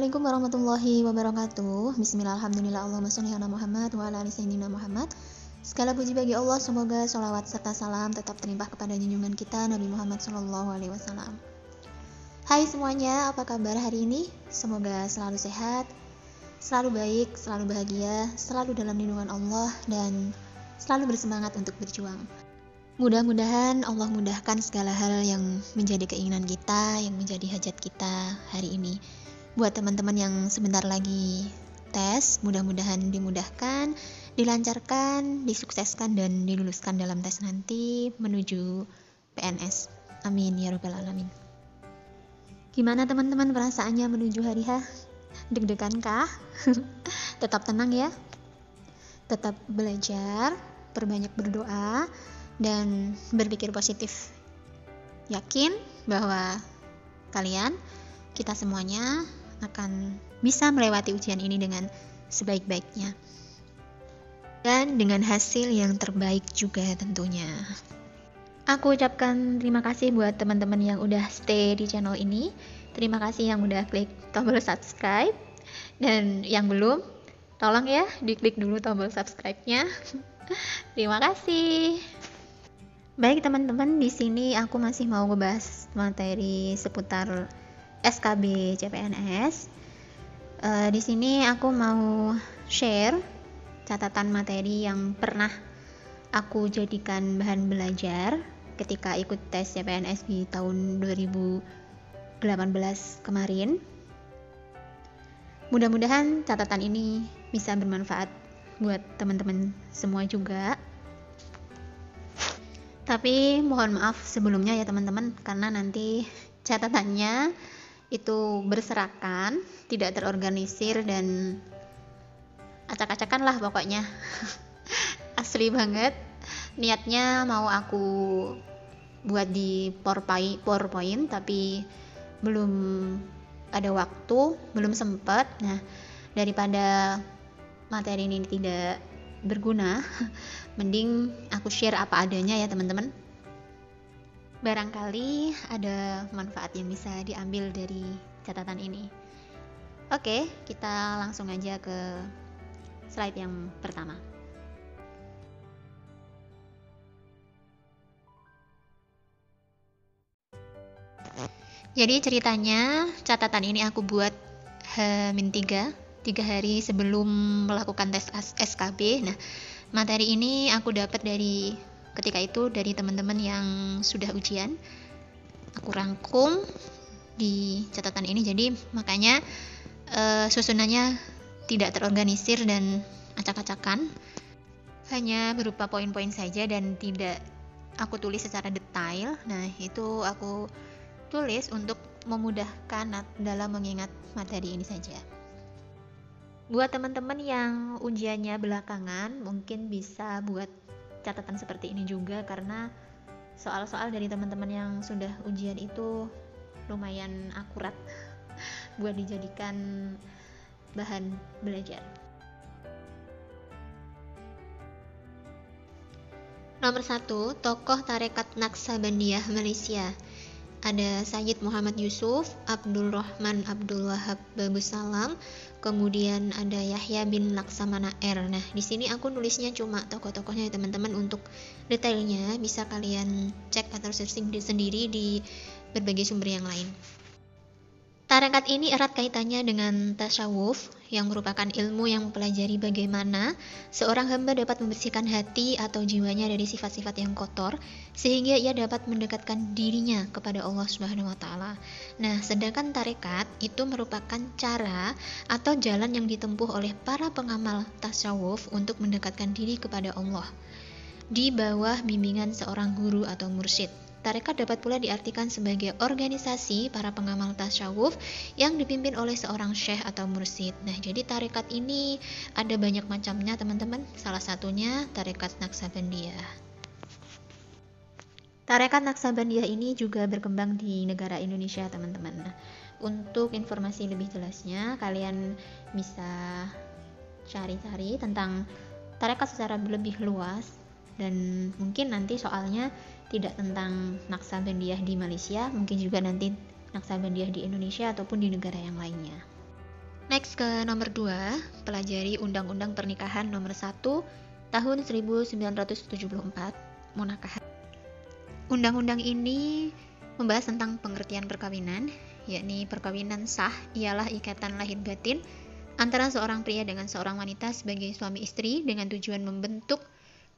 Assalamualaikum warahmatullahi wabarakatuh. Bismillah, alhamdulillah, Allahumma sholli ala Muhammad wa ala ali sayyidina Muhammad. Segala puji bagi Allah, semoga sholawat serta salam tetap terlimpah kepada junjungan kita Nabi Muhammad SAW. Hai semuanya, apa kabar hari ini? Semoga selalu sehat, selalu baik, selalu bahagia, selalu dalam lindungan Allah, dan selalu bersemangat untuk berjuang. Mudah-mudahan Allah mudahkan segala hal yang menjadi keinginan kita, yang menjadi hajat kita hari ini. Buat teman-teman yang sebentar lagi tes, mudah-mudahan dimudahkan, dilancarkan, disukseskan, dan diluluskan dalam tes nanti menuju PNS. Amin ya rabbal alamin. Gimana teman-teman perasaannya menuju hari H? Deg-degan kah? Tetap tenang ya. Tetap belajar, perbanyak berdoa, dan berpikir positif. Yakin bahwa kalian, kita semuanya akan bisa melewati ujian ini dengan sebaik-baiknya. Dan dengan hasil yang terbaik juga tentunya. Aku ucapkan terima kasih buat teman-teman yang udah stay di channel ini. Terima kasih yang udah klik tombol subscribe. Dan yang belum, tolong ya diklik dulu tombol subscribe-nya. Terima kasih. Baik teman-teman, di sini aku masih mau ngebahas materi seputar SKB CPNS. Di sini aku mau share catatan materi yang pernah aku jadikan bahan belajar ketika ikut tes CPNS di tahun 2018 kemarin. Mudah-mudahan catatan ini bisa bermanfaat buat teman-teman semua juga. Tapi mohon maaf sebelumnya ya teman-teman, karena nanti catatannya itu berserakan, tidak terorganisir, dan acak-acakan lah pokoknya. Asli banget. Niatnya mau aku buat di PowerPoint, tapi belum ada waktu, belum sempat. Nah, daripada materi ini tidak berguna, mending aku share apa adanya ya teman-teman. Barangkali ada manfaat yang bisa diambil dari catatan ini. Oke, kita langsung aja ke slide yang pertama. Jadi ceritanya, catatan ini aku buat H-3 hari sebelum melakukan tes SKB. Nah, materi ini aku dapat ketika itu dari teman-teman yang sudah ujian. Aku rangkum di catatan ini, jadi makanya susunannya tidak terorganisir dan acak-acakan, hanya berupa poin-poin saja dan tidak aku tulis secara detail. Nah, itu aku tulis untuk memudahkan dalam mengingat materi ini saja. Buat teman-teman yang ujiannya belakangan, mungkin bisa buat catatan seperti ini juga, karena soal-soal dari teman-teman yang sudah ujian itu lumayan akurat buat dijadikan bahan belajar. Nomor 1, tokoh Tarekat Naqsabandiyah Malaysia. Ada Sayyid Muhammad Yusuf, Abdul Rahman Abdul Wahab Babus Salam, kemudian ada Yahya bin Laksamana R. Nah, di sini aku nulisnya cuma tokoh-tokohnya ya teman-teman. Untuk detailnya bisa kalian cek atau searching sendiri di berbagai sumber yang lain. Tarekat ini erat kaitannya dengan tasawuf, yang merupakan ilmu yang mempelajari bagaimana seorang hamba dapat membersihkan hati atau jiwanya dari sifat-sifat yang kotor, sehingga ia dapat mendekatkan dirinya kepada Allah Subhanahu wa Ta'ala. Nah, sedangkan tarekat itu merupakan cara atau jalan yang ditempuh oleh para pengamal tasawuf untuk mendekatkan diri kepada Allah di bawah bimbingan seorang guru atau mursyid. Tarekat dapat pula diartikan sebagai organisasi para pengamal tasawuf yang dipimpin oleh seorang syekh atau mursyid. Nah, jadi tarekat ini ada banyak macamnya teman-teman. Salah satunya tarekat Naqsabandiyah. Tarekat Naqsabandiyah ini juga berkembang di negara Indonesia teman-teman. Nah, untuk informasi lebih jelasnya kalian bisa cari-cari tentang tarekat secara lebih luas, dan mungkin nanti soalnya tidak tentang Naqsabandiyah di Malaysia, mungkin juga nanti Naqsabandiyah di Indonesia ataupun di negara yang lainnya. Next ke nomor 2, pelajari Undang-Undang Pernikahan nomor 1 tahun 1974, Munakahat. Undang-undang ini membahas tentang pengertian perkawinan, yakni perkawinan sah ialah ikatan lahir batin antara seorang pria dengan seorang wanita sebagai suami istri dengan tujuan membentuk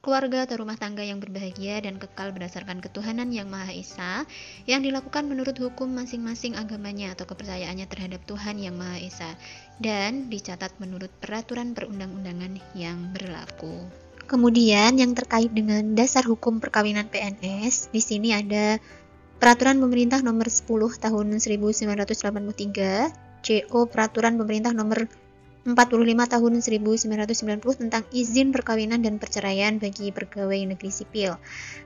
keluarga atau rumah tangga yang berbahagia dan kekal berdasarkan ketuhanan yang Maha Esa yang dilakukan menurut hukum masing-masing agamanya atau kepercayaannya terhadap Tuhan yang Maha Esa dan dicatat menurut peraturan perundang-undangan yang berlaku. Kemudian yang terkait dengan dasar hukum perkawinan PNS, di sini ada Peraturan Pemerintah Nomor 10 Tahun 1983, CO Peraturan Pemerintah Nomor 45 Tahun 1990 tentang izin perkawinan dan perceraian bagi pegawai negeri sipil.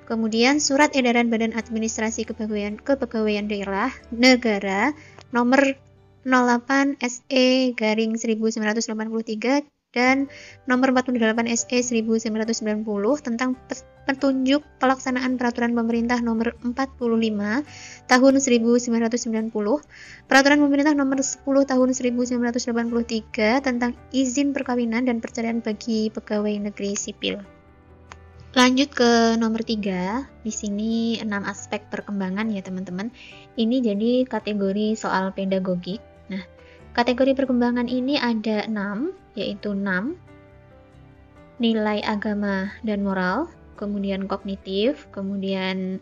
Kemudian Surat Edaran Badan Administrasi Kepegawaian Daerah Negara Nomor 08 SE garing 1983 dan Nomor 48 SE 1990 tentang petunjuk pelaksanaan Peraturan Pemerintah Nomor 45 Tahun 1990, Peraturan Pemerintah Nomor 10 Tahun 1983 tentang izin perkawinan dan perceraian bagi pegawai negeri sipil. Lanjut ke nomor 3, di sini 6 aspek perkembangan ya teman-teman. Ini jadi kategori soal pedagogik. Nah, kategori perkembangan ini ada 6, yaitu 6 nilai agama dan moral, kemudian kognitif, kemudian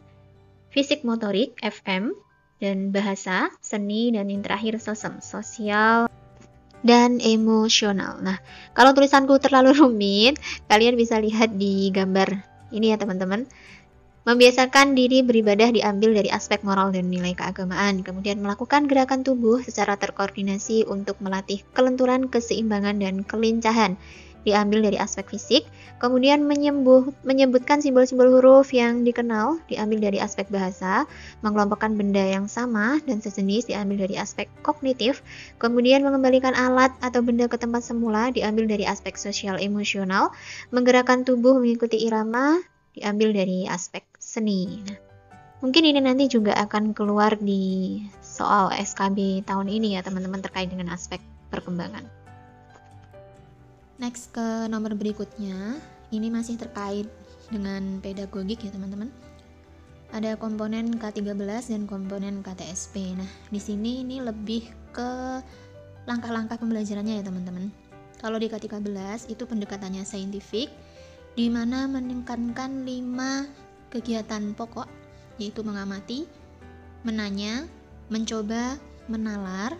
fisik motorik FM, dan bahasa, seni, dan yang terakhir sosial dan emosional. Nah, kalau tulisanku terlalu rumit, kalian bisa lihat di gambar ini ya teman-teman. Membiasakan diri beribadah diambil dari aspek moral dan nilai keagamaan. Kemudian melakukan gerakan tubuh secara terkoordinasi untuk melatih kelenturan, keseimbangan, dan kelincahan diambil dari aspek fisik. Kemudian menyebutkan simbol-simbol huruf yang dikenal diambil dari aspek bahasa. Mengelompokkan benda yang sama dan sejenis diambil dari aspek kognitif. Kemudian mengembalikan alat atau benda ke tempat semula diambil dari aspek sosial emosional. Menggerakkan tubuh mengikuti irama diambil dari aspek seni. Nah, mungkin ini nanti juga akan keluar di soal SKB tahun ini ya teman-teman terkait dengan aspek perkembangan. Next ke nomor berikutnya, ini masih terkait dengan pedagogik ya teman-teman. Ada komponen K13 dan komponen KTSP. Nah, di sini ini lebih ke langkah-langkah pembelajarannya ya teman-teman. Kalau di K13 itu pendekatannya saintifik, di mana menekankan 5 kegiatan pokok, yaitu mengamati, menanya, mencoba, menalar,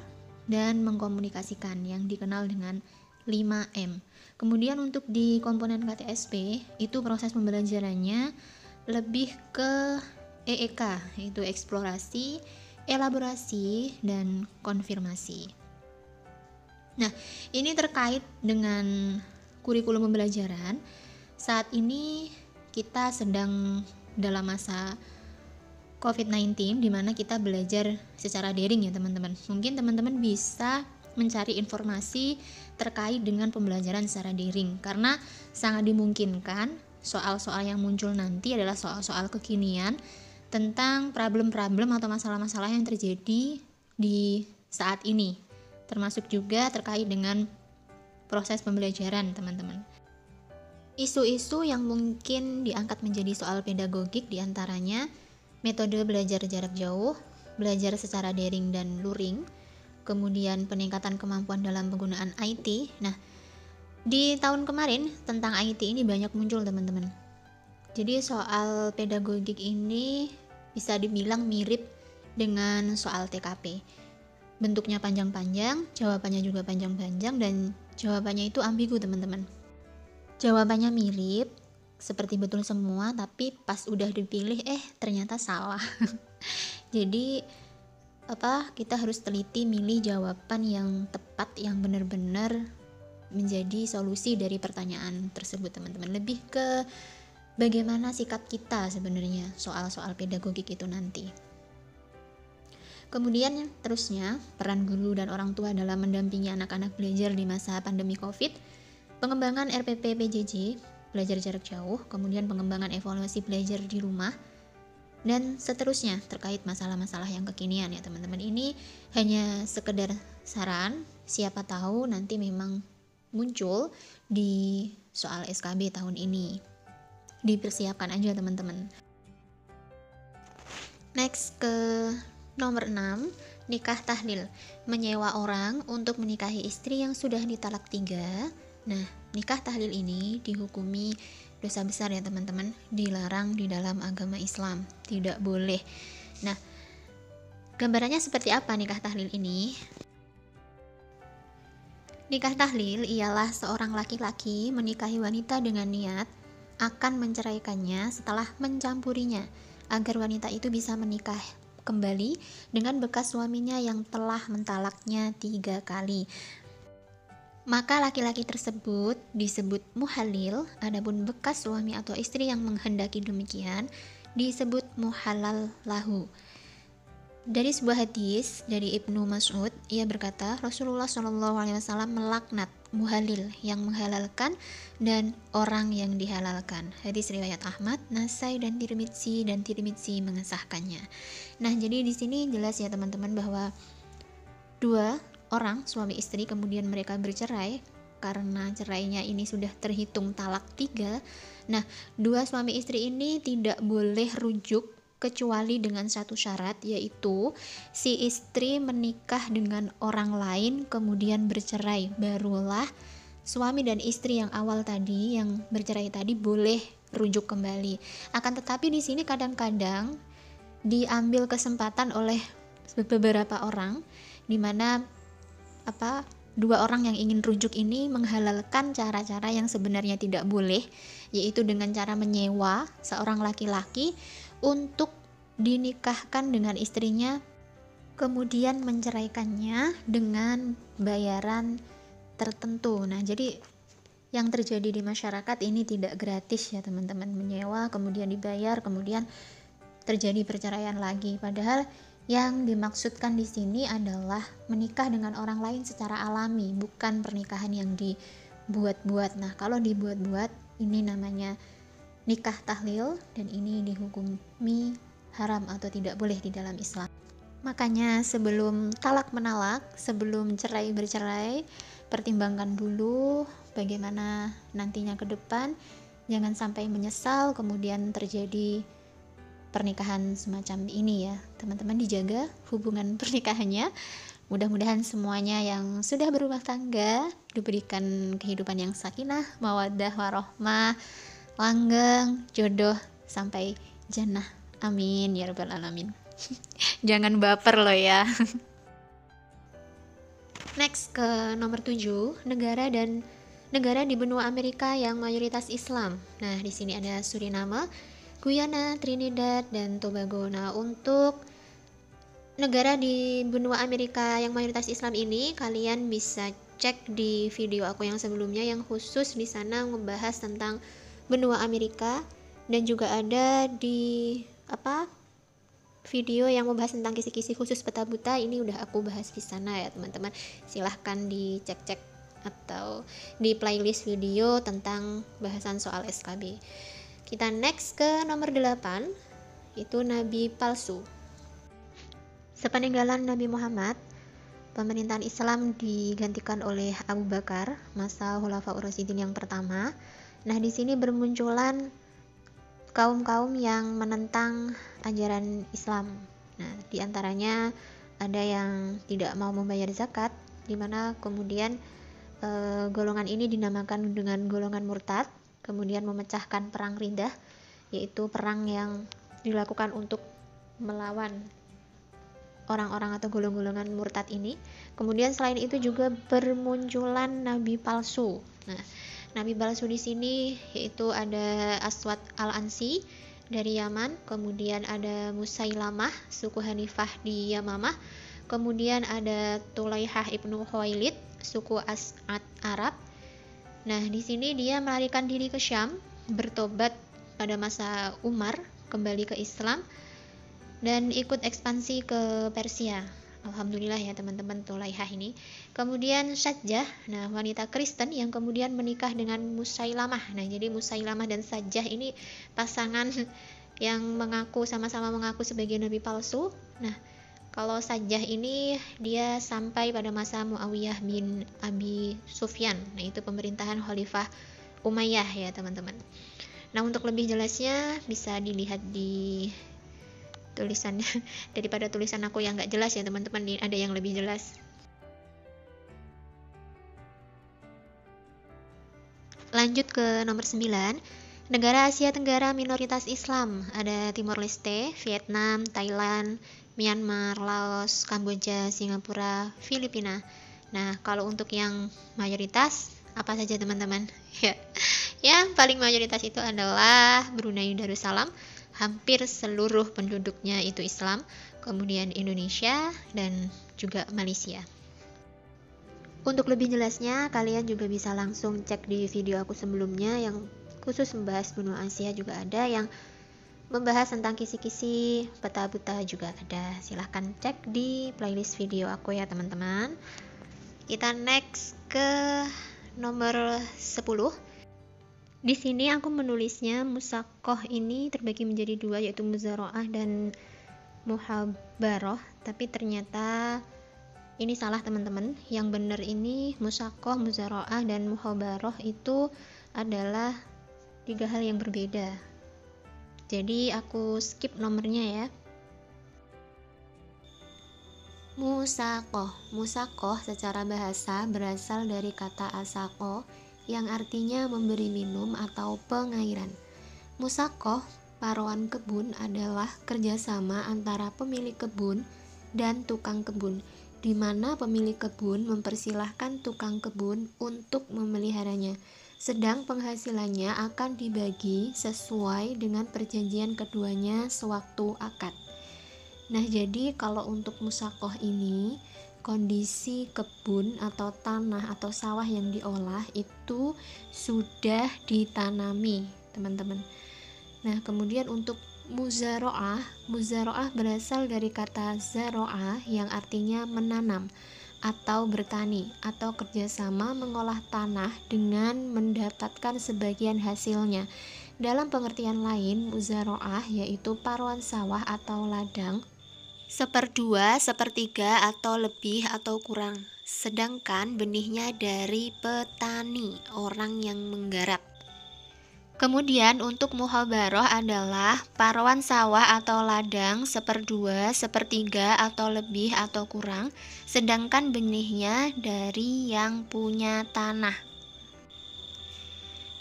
dan mengkomunikasikan yang dikenal dengan 5M. Kemudian untuk di komponen KTSP itu proses pembelajarannya lebih ke EEK, yaitu eksplorasi, elaborasi, dan konfirmasi. Nah, ini terkait dengan kurikulum pembelajaran. Saat ini kita sedang dalam masa COVID-19 di mana kita belajar secara daring ya teman-teman. Mungkin teman-teman bisa mencari informasi terkait dengan pembelajaran secara daring karena sangat dimungkinkan soal-soal yang muncul nanti adalah soal-soal kekinian tentang problem-problem atau masalah-masalah yang terjadi di saat ini, termasuk juga terkait dengan proses pembelajaran teman-teman. Isu-isu yang mungkin diangkat menjadi soal pedagogik diantaranya metode belajar jarak jauh, belajar secara daring dan luring, kemudian peningkatan kemampuan dalam penggunaan IT. Nah, di tahun kemarin tentang IT ini banyak muncul teman-teman. Jadi soal pedagogik ini bisa dibilang mirip dengan soal TKP. Bentuknya panjang-panjang, jawabannya juga panjang-panjang, dan jawabannya itu ambigu teman-teman. Jawabannya mirip, seperti betul semua, tapi pas udah dipilih ternyata salah. Jadi kita harus teliti milih jawaban yang tepat, yang benar-benar menjadi solusi dari pertanyaan tersebut teman-teman. Lebih ke bagaimana sikap kita sebenarnya soal-soal pedagogik itu nanti. Kemudian terusnya, peran guru dan orang tua dalam mendampingi anak-anak belajar di masa pandemi COVID, pengembangan RPP PJJ, belajar jarak jauh, kemudian pengembangan evaluasi belajar di rumah, dan seterusnya terkait masalah-masalah yang kekinian ya teman-teman. Ini hanya sekedar saran siapa tahu nanti memang muncul di soal SKB tahun ini. Dipersiapkan aja teman-teman. Next ke nomor 6, nikah tahlil, menyewa orang untuk menikahi istri yang sudah ditalak 3. Nah, nikah tahlil ini dihukumi dosa besar ya teman-teman, dilarang di dalam agama Islam, tidak boleh. Nah, gambarannya seperti apa nikah tahlil ini? Nikah tahlil ialah seorang laki-laki menikahi wanita dengan niat akan menceraikannya setelah mencampurinya, agar wanita itu bisa menikah kembali dengan bekas suaminya yang telah mentalaknya 3 kali. Maka laki-laki tersebut disebut muhalil, adapun bekas suami atau istri yang menghendaki demikian disebut muhalal lahu. Dari sebuah hadis dari Ibnu Mas'ud, ia berkata, Rasulullah SAW melaknat muhalil yang menghalalkan dan orang yang dihalalkan. Hadis riwayat Ahmad, Nasai dan Tirmidzi mengesahkannya. Nah, jadi di sini jelas ya teman-teman bahwa 2 orang suami istri kemudian mereka bercerai karena cerainya ini sudah terhitung talak 3. Nah, 2 suami istri ini tidak boleh rujuk kecuali dengan satu syarat, yaitu si istri menikah dengan orang lain kemudian bercerai, barulah suami dan istri yang awal tadi, yang bercerai tadi, boleh rujuk kembali. Akan tetapi di sini kadang-kadang diambil kesempatan oleh beberapa orang, di mana 2 orang yang ingin rujuk ini menghalalkan cara-cara yang sebenarnya tidak boleh, yaitu dengan cara menyewa seorang laki-laki untuk dinikahkan dengan istrinya, kemudian menceraikannya dengan bayaran tertentu. Nah, jadi yang terjadi di masyarakat ini tidak gratis ya teman-teman, menyewa kemudian dibayar kemudian terjadi perceraian lagi. Padahal yang dimaksudkan di sini adalah menikah dengan orang lain secara alami, bukan pernikahan yang dibuat-buat. Nah, kalau dibuat-buat ini namanya nikah tahlil dan ini dihukumi haram atau tidak boleh di dalam Islam. Makanya sebelum talak menalak, sebelum cerai bercerai, pertimbangkan dulu bagaimana nantinya ke depan, jangan sampai menyesal kemudian terjadi pernikahan semacam ini ya. Teman-teman dijaga hubungan pernikahannya. Mudah-mudahan semuanya yang sudah berumah tangga diberikan kehidupan yang sakinah, mawaddah, warahmah, langgeng, jodoh sampai jannah. Amin ya rabbal alamin. Jangan baper loh ya. Next ke nomor 7, negara di benua Amerika yang mayoritas Islam. Nah, di sini ada Suriname, Guyana, Trinidad, dan Tobago. Nah, untuk negara di benua Amerika yang mayoritas Islam ini, kalian bisa cek di video aku yang sebelumnya yang khusus di sana membahas tentang benua Amerika, dan juga ada di video yang membahas tentang kisi-kisi khusus peta buta. Ini udah aku bahas di sana ya teman-teman. Silahkan dicek-cek atau di playlist video tentang bahasan soal SKB. Kita next ke nomor 8, itu nabi palsu. Sepeninggalan Nabi Muhammad, pemerintahan Islam digantikan oleh Abu Bakar, masa Khulafaur Rasyidin yang pertama. Nah, di sini bermunculan kaum-kaum yang menentang ajaran Islam. Nah, di antaranya ada yang tidak mau membayar zakat, di mana kemudian golongan ini dinamakan dengan golongan murtad, kemudian memecahkan perang Riddah, yaitu perang yang dilakukan untuk melawan orang-orang atau golongan murtad ini. Kemudian selain itu juga bermunculan nabi palsu. Nah, nabi palsu di sini yaitu ada Aswad al-Ansi dari Yaman, kemudian ada Musailamah suku Hanifah di Yamamah, kemudian ada Tulaihah ibnu Khuwailid suku As'ad Arab. Nah, di sini dia melarikan diri ke Syam, bertobat pada masa Umar, kembali ke Islam, dan ikut ekspansi ke Persia. Alhamdulillah ya teman-teman, Tulaihah ini. Kemudian Sajjah, nah wanita Kristen yang kemudian menikah dengan Musailamah. Nah, jadi Musailamah dan Sajjah ini pasangan yang sama-sama mengaku sebagai nabi palsu. Nah, Kalau Sajjah ini dia sampai pada masa Muawiyah bin Abi Sufyan. Nah, itu pemerintahan Khalifah Umayyah ya teman-teman. Nah, untuk lebih jelasnya bisa dilihat di tulisannya daripada tulisan aku yang nggak jelas ya teman-teman, ada yang lebih jelas. Lanjut ke nomor 9. Negara Asia Tenggara minoritas Islam. Ada Timor Leste, Vietnam, Thailand, Myanmar, Laos, Kamboja, Singapura, Filipina. Nah, kalau untuk yang mayoritas, apa saja teman-teman? Ya, yang paling mayoritas itu adalah Brunei Darussalam. Hampir seluruh penduduknya itu Islam. Kemudian Indonesia dan juga Malaysia. Untuk lebih jelasnya, kalian juga bisa langsung cek di video aku sebelumnya yang khusus membahas benua Asia, juga ada yang membahas tentang kisi-kisi, peta buta juga ada. Silahkan cek di playlist video aku ya teman-teman. Kita next ke nomor 10. Di sini aku menulisnya musaqqah ini terbagi menjadi dua, yaitu muzara'ah dan muhabarah, tapi ternyata ini salah teman-teman. Yang benar ini musaqqah, muzara'ah dan muhabarah itu adalah 3 hal yang berbeda. Jadi aku skip nomornya ya. Musaqqah secara bahasa berasal dari kata asaqo yang artinya memberi minum atau pengairan. Musaqqah, paruan kebun, adalah kerjasama antara pemilik kebun dan tukang kebun, di mana pemilik kebun mempersilahkan tukang kebun untuk memeliharanya, sedang penghasilannya akan dibagi sesuai dengan perjanjian keduanya sewaktu akad. Nah, jadi kalau untuk musaqqah ini, kondisi kebun atau tanah atau sawah yang diolah itu sudah ditanami, teman-teman. Nah, kemudian untuk muzara'ah berasal dari kata zara'ah yang artinya menanam atau bertani, atau kerjasama mengolah tanah dengan mendapatkan sebagian hasilnya. Dalam pengertian lain, muzara'ah yaitu paruan sawah atau ladang seperdua, sepertiga atau lebih atau kurang, sedangkan benihnya dari petani, orang yang menggarap. Kemudian untuk muhabarah adalah paruan sawah atau ladang seperdua, sepertiga atau lebih atau kurang, sedangkan benihnya dari yang punya tanah.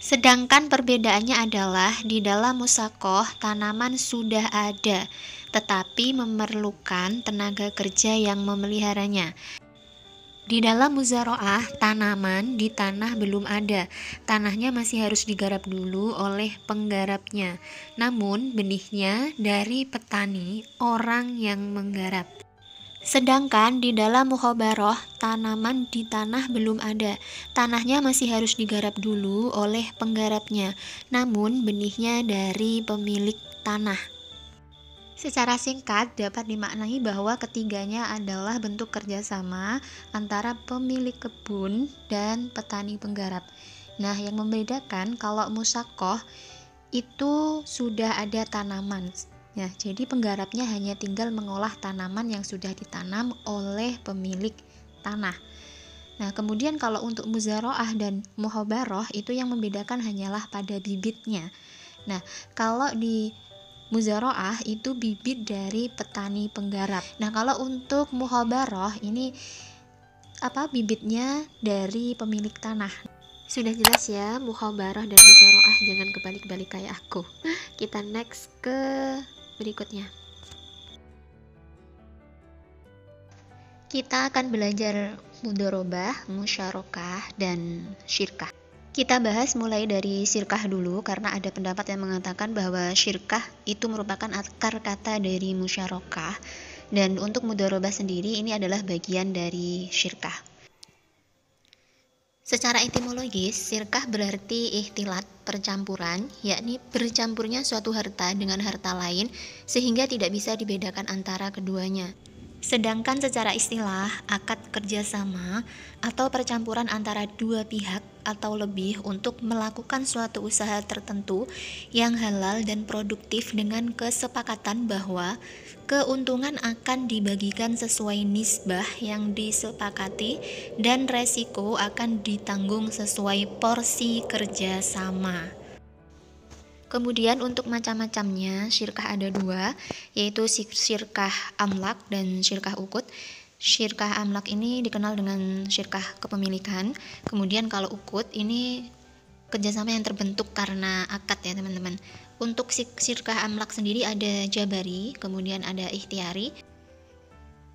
Sedangkan perbedaannya adalah di dalam musaqqah tanaman sudah ada, tetapi memerlukan tenaga kerja yang memeliharanya. Di dalam muzara'ah, tanaman di tanah belum ada, tanahnya masih harus digarap dulu oleh penggarapnya, namun benihnya dari petani, orang yang menggarap. Sedangkan di dalam muhabarah, tanaman di tanah belum ada, tanahnya masih harus digarap dulu oleh penggarapnya, namun benihnya dari pemilik tanah. Secara singkat dapat dimaknai bahwa ketiganya adalah bentuk kerjasama antara pemilik kebun dan petani penggarap. Nah, yang membedakan kalau musaqqah itu sudah ada tanaman. Ya, jadi penggarapnya hanya tinggal mengolah tanaman yang sudah ditanam oleh pemilik tanah. Nah, kemudian kalau untuk muzara'ah dan muhabarah itu yang membedakan hanyalah pada bibitnya. Nah, kalau di muzara'ah itu bibit dari petani penggarap. Nah, kalau untuk muhabarah ini bibitnya dari pemilik tanah. Sudah jelas ya, muhabarah dan muzara'ah, jangan kebalik-balik kayak aku. Kita next ke berikutnya. Kita akan belajar mudharabah, musyarakah, dan syirkah. Kita bahas mulai dari syirkah dulu, karena ada pendapat yang mengatakan bahwa syirkah itu merupakan akar kata dari musyarakah, dan untuk mudharabah sendiri ini adalah bagian dari syirkah. Secara etimologis, syirkah berarti ikhtilat, percampuran, yakni bercampurnya suatu harta dengan harta lain sehingga tidak bisa dibedakan antara keduanya. Sedangkan secara istilah, akad kerjasama atau percampuran antara dua pihak atau lebih untuk melakukan suatu usaha tertentu yang halal dan produktif dengan kesepakatan bahwa keuntungan akan dibagikan sesuai nisbah yang disepakati dan resiko akan ditanggung sesuai porsi kerjasama. Kemudian untuk macam-macamnya, syirkah ada dua, yaitu syirkah amlak dan syirkah ukut. Syirkah amlak ini dikenal dengan syirkah kepemilikan. Kemudian kalau ukut ini kerjasama yang terbentuk karena akad ya teman-teman. Untuk syirkah amlak sendiri ada jabari, kemudian ada ikhtiari.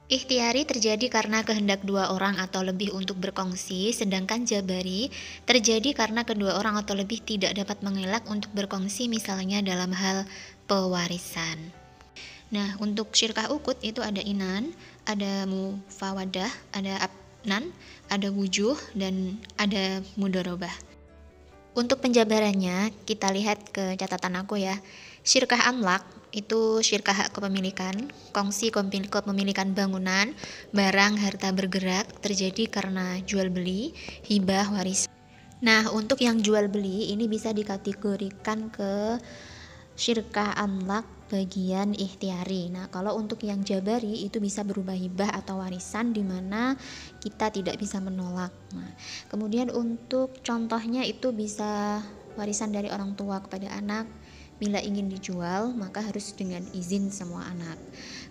Ikhtiari terjadi karena kehendak dua orang atau lebih untuk berkongsi, sedangkan jabari terjadi karena kedua orang atau lebih tidak dapat mengelak untuk berkongsi, misalnya dalam hal pewarisan. Nah, untuk syirkah ukut itu ada inan, ada mufawadah, ada abnan, ada wujuh, dan ada mudorobah. Untuk penjabarannya, kita lihat ke catatan aku ya. Syirkah amlak itu syirkah hak kepemilikan, kongsi kepemilikan bangunan, barang, harta bergerak terjadi karena jual beli, hibah, warisan. Nah, untuk yang jual beli ini bisa dikategorikan ke syirkah amlak bagian ikhtiari. Nah, kalau untuk yang jabari itu bisa berupa hibah atau warisan di mana kita tidak bisa menolak. Nah, kemudian untuk contohnya itu bisa warisan dari orang tua kepada anak. Bila ingin dijual, maka harus dengan izin semua anak.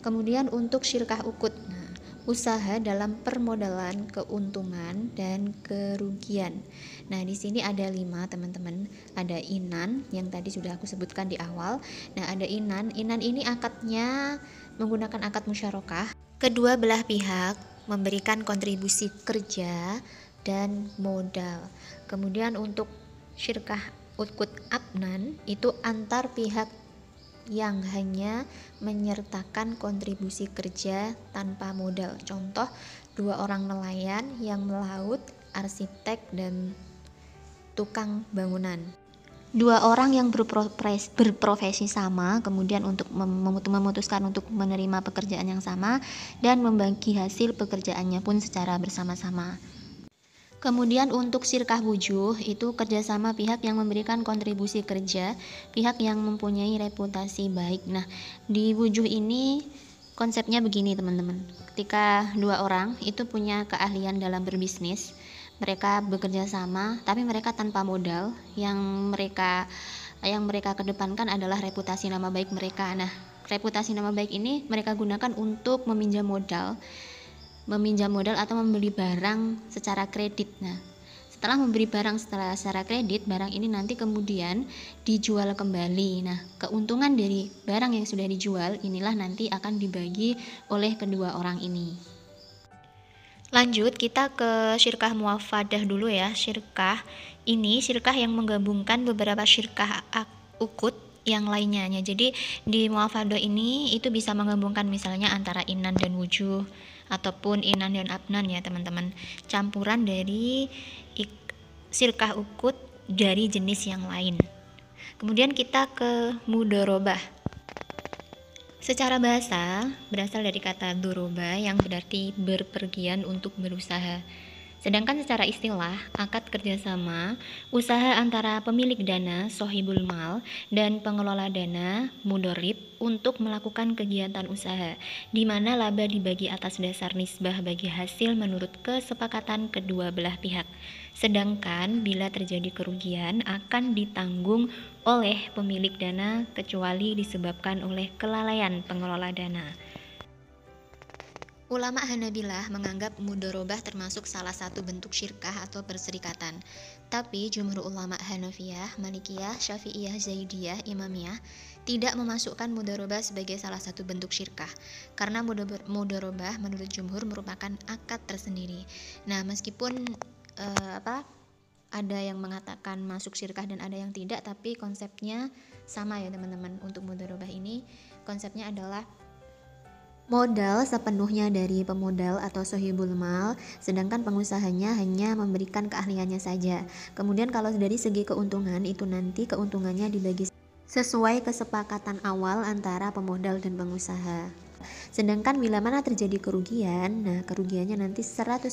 Kemudian untuk syirkah ukut, nah, usaha dalam permodalan, keuntungan, dan kerugian. Nah, di sini ada 5 teman-teman. Ada inan yang tadi sudah aku sebutkan di awal. Nah, ada inan. Inan ini akadnya menggunakan akad musyarakah. Kedua belah pihak memberikan kontribusi kerja dan modal. Kemudian untuk syirkah ukut abnan itu antar pihak yang hanya menyertakan kontribusi kerja tanpa modal. Contoh, 2 orang nelayan yang melaut, arsitek dan tukang bangunan. 2 orang yang berprofesi sama, kemudian untuk memutuskan untuk menerima pekerjaan yang sama dan membagi hasil pekerjaannya pun secara bersama-sama. Kemudian untuk syirkah wujuh itu kerjasama pihak yang memberikan kontribusi kerja, pihak yang mempunyai reputasi baik. Nah, di wujuh ini konsepnya begini teman-teman. Ketika 2 orang itu punya keahlian dalam berbisnis, mereka bekerja sama, tapi mereka tanpa modal. Yang mereka kedepankan adalah reputasi nama baik mereka. Nah, reputasi nama baik ini mereka gunakan untuk meminjam modal atau membeli barang secara kredit. Nah, setelah membeli barang secara kredit, barang ini nanti kemudian dijual kembali. Nah, keuntungan dari barang yang sudah dijual inilah nanti akan dibagi oleh kedua orang ini. Lanjut, kita ke syirkah muafadah dulu ya. Syirkah ini syirkah yang menggabungkan beberapa syirkah ukut yang lainnya. Jadi di muafadah ini itu bisa menggabungkan misalnya antara inan dan wujuh ataupun inan dan abnan ya teman-teman, campuran dari syirkah ukut dari jenis yang lain. Kemudian kita ke mudorobah. Secara bahasa berasal dari kata doroba yang berarti berpergian untuk berusaha. Sedangkan secara istilah, akad kerjasama, usaha antara pemilik dana, sohibul mal, dan pengelola dana, mudorib, untuk melakukan kegiatan usaha, di mana laba dibagi atas dasar nisbah bagi hasil menurut kesepakatan kedua belah pihak. Sedangkan bila terjadi kerugian akan ditanggung oleh pemilik dana kecuali disebabkan oleh kelalaian pengelola dana. Ulama Hanabilah menganggap mudorobah termasuk salah satu bentuk syirkah atau perserikatan. Tapi jumhur ulama Hanafiyah, Malikiyah, Syafi'iyah, Zaidiyah, Imamiyah tidak memasukkan mudorobah sebagai salah satu bentuk syirkah. Karena mudorobah menurut jumhur merupakan akad tersendiri. Nah, meskipun ada yang mengatakan masuk syirkah dan ada yang tidak, tapi konsepnya sama ya teman-teman. Untuk mudorobah ini konsepnya adalah modal sepenuhnya dari pemodal atau sohibul mal, sedangkan pengusahanya hanya memberikan keahliannya saja. Kemudian kalau dari segi keuntungan itu nanti keuntungannya dibagi sesuai kesepakatan awal antara pemodal dan pengusaha. Sedangkan bila mana terjadi kerugian, nah kerugiannya nanti 100%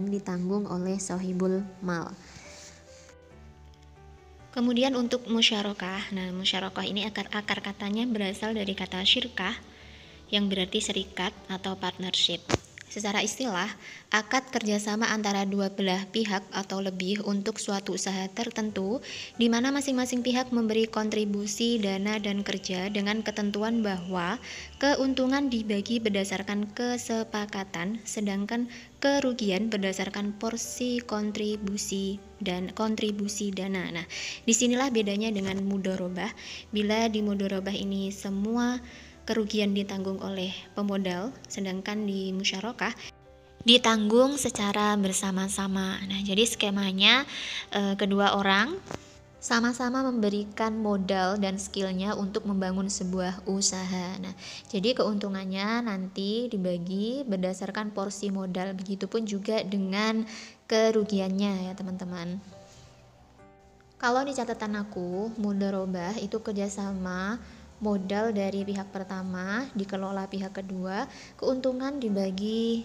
ditanggung oleh sohibul mal. Kemudian untuk musyarakah, nah musyarakah ini akar katanya berasal dari kata syirkah yang berarti serikat atau partnership. Secara istilah, akad kerjasama antara dua belah pihak atau lebih untuk suatu usaha tertentu, di mana masing-masing pihak memberi kontribusi dana dan kerja dengan ketentuan bahwa keuntungan dibagi berdasarkan kesepakatan, sedangkan kerugian berdasarkan porsi kontribusi dan kontribusi dana. Nah, disinilah bedanya dengan mudharabah. Bila di mudharabah ini semua kerugian ditanggung oleh pemodal, sedangkan di musyarakah ditanggung secara bersama-sama. Nah, jadi skemanya kedua orang sama-sama memberikan modal dan skillnya untuk membangun sebuah usaha. Nah, jadi keuntungannya nanti dibagi berdasarkan porsi modal, begitupun juga dengan kerugiannya ya teman-teman. Kalau di catatan aku, mudharabah itu kerjasama modal dari pihak pertama dikelola pihak kedua, keuntungan dibagi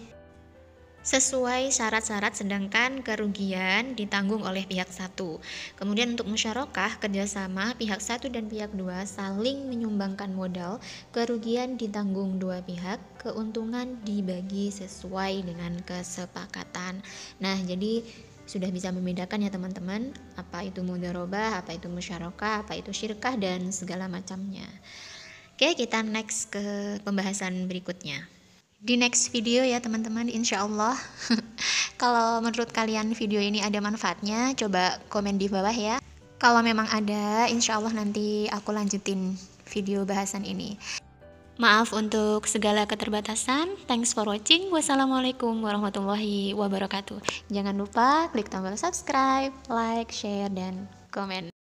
sesuai syarat-syarat, sedangkan kerugian ditanggung oleh pihak satu. Kemudian untuk musyarakah, kerjasama pihak satu dan pihak dua saling menyumbangkan modal, kerugian ditanggung dua pihak, keuntungan dibagi sesuai dengan kesepakatan. Nah, jadi sudah bisa membedakan ya teman-teman, apa itu mudharabah, apa itu musyarakah, apa itu syirkah, dan segala macamnya. Oke, kita next ke pembahasan berikutnya di next video ya teman-teman, insya Allah. Kalau menurut kalian video ini ada manfaatnya, coba komen di bawah ya. Kalau memang ada, insya Allah nanti aku lanjutin video bahasan ini. Maaf untuk segala keterbatasan. Thanks for watching. Wassalamualaikum warahmatullahi wabarakatuh. Jangan lupa klik tombol subscribe, like, share, dan komen.